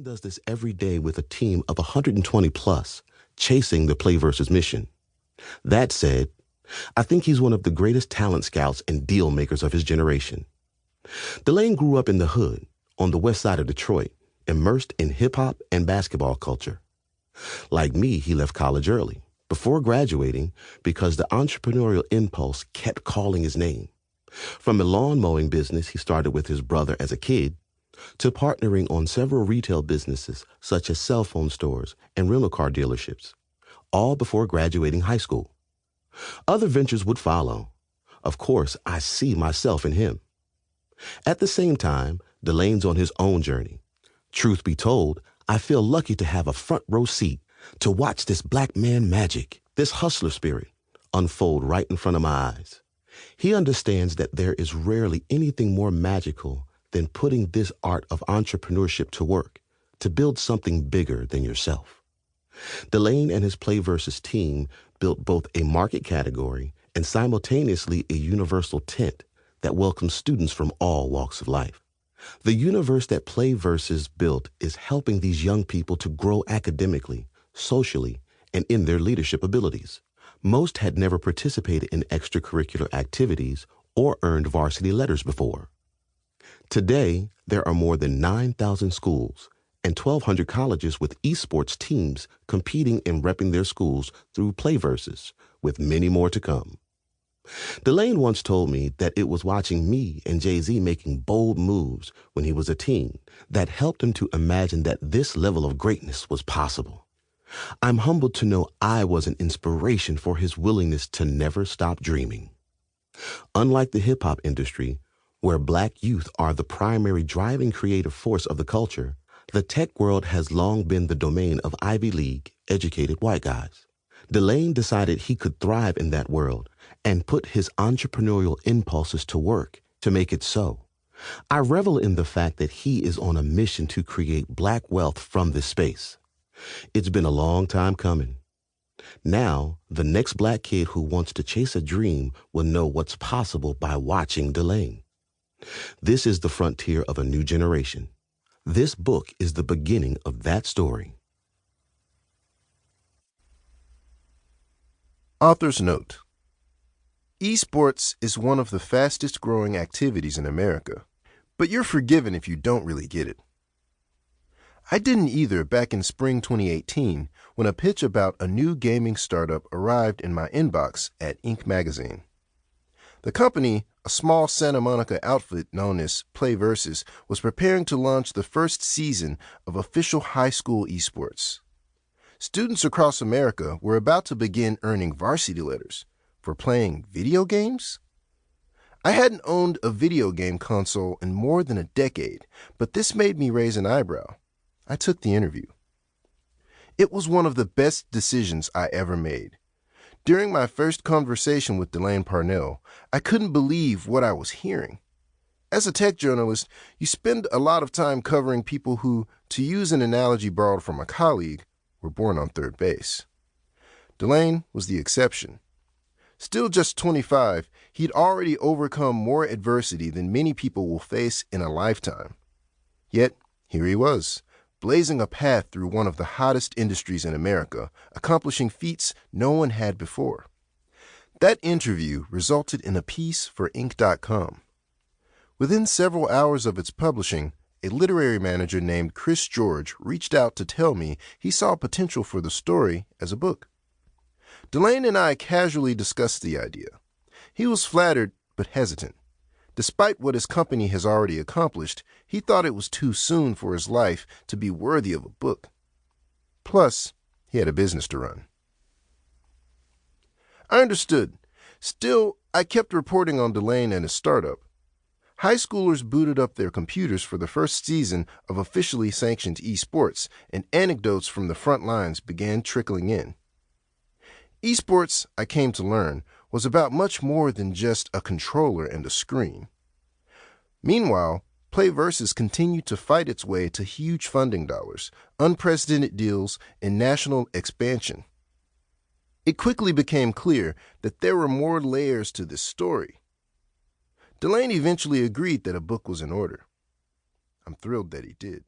Delane does this every day with a team of 120 plus, chasing the PlayVS mission. That said, I think he's one of the greatest talent scouts and deal makers of his generation. Delane grew up in the hood, on the west side of Detroit, immersed in hip-hop and basketball culture. Like me, he left college early, before graduating, because the entrepreneurial impulse kept calling his name. From a lawn mowing business he started with his brother as a kid, to partnering on several retail businesses such as cell phone stores and rental car dealerships, all before graduating high school. Other ventures would follow. Of course, I see myself in him. At the same time, Delane's on his own journey. Truth be told, I feel lucky to have a front row seat to watch this black man magic, this hustler spirit, unfold right in front of my eyes. He understands that there is rarely anything more magical than putting this art of entrepreneurship to work to build something bigger than yourself. Delane and his PlayVS team built both a market category and simultaneously a universal tent that welcomes students from all walks of life. The universe that PlayVS built is helping these young people to grow academically, socially, and in their leadership abilities. Most had never participated in extracurricular activities or earned varsity letters before. Today, there are more than 9,000 schools and 1,200 colleges with esports teams competing and repping their schools through PlayVS, with many more to come. Delane once told me that it was watching me and Jay-Z making bold moves when he was a teen that helped him to imagine that this level of greatness was possible. I'm humbled to know I was an inspiration for his willingness to never stop dreaming. Unlike the hip-hop industry, where black youth are the primary driving creative force of the culture, the tech world has long been the domain of Ivy League, educated white guys. Delane decided he could thrive in that world and put his entrepreneurial impulses to work to make it so. I revel in the fact that he is on a mission to create black wealth from this space. It's been a long time coming. Now, the next black kid who wants to chase a dream will know what's possible by watching Delane. This is the frontier of a new generation. This book is the beginning of that story. Author's note. Esports is one of the fastest growing activities in America, but you're forgiven if you don't really get it. I didn't either back in spring 2018 when a pitch about a new gaming startup arrived in my inbox at Inc. magazine. The company, a small Santa Monica outfit known as PlayVS, was preparing to launch the first season of official high school esports. Students across America were about to begin earning varsity letters for playing video games? I hadn't owned a video game console in more than a decade, but this made me raise an eyebrow. I took the interview. It was one of the best decisions I ever made. During my first conversation with Delane Parnell, I couldn't believe what I was hearing. As a tech journalist, you spend a lot of time covering people who, to use an analogy borrowed from a colleague, were born on third base. Delane was the exception. Still just 25, he'd already overcome more adversity than many people will face in a lifetime. Yet, here he was, blazing a path through one of the hottest industries in America, accomplishing feats no one had before. That interview resulted in a piece for Inc.com. Within several hours of its publishing, a literary manager named Chris George reached out to tell me he saw potential for the story as a book. Delane and I casually discussed the idea. He was flattered but hesitant. Despite what his company has already accomplished, he thought it was too soon for his life to be worthy of a book. Plus, he had a business to run. I understood. Still, I kept reporting on Delane and his startup. High schoolers booted up their computers for the first season of officially sanctioned esports, and anecdotes from the front lines began trickling in. Esports, I came to learn, was about much more than just a controller and a screen. Meanwhile, PlayVS continued to fight its way to huge funding dollars, unprecedented deals, and national expansion. It quickly became clear that there were more layers to this story. Delane eventually agreed that a book was in order. I'm thrilled that he did.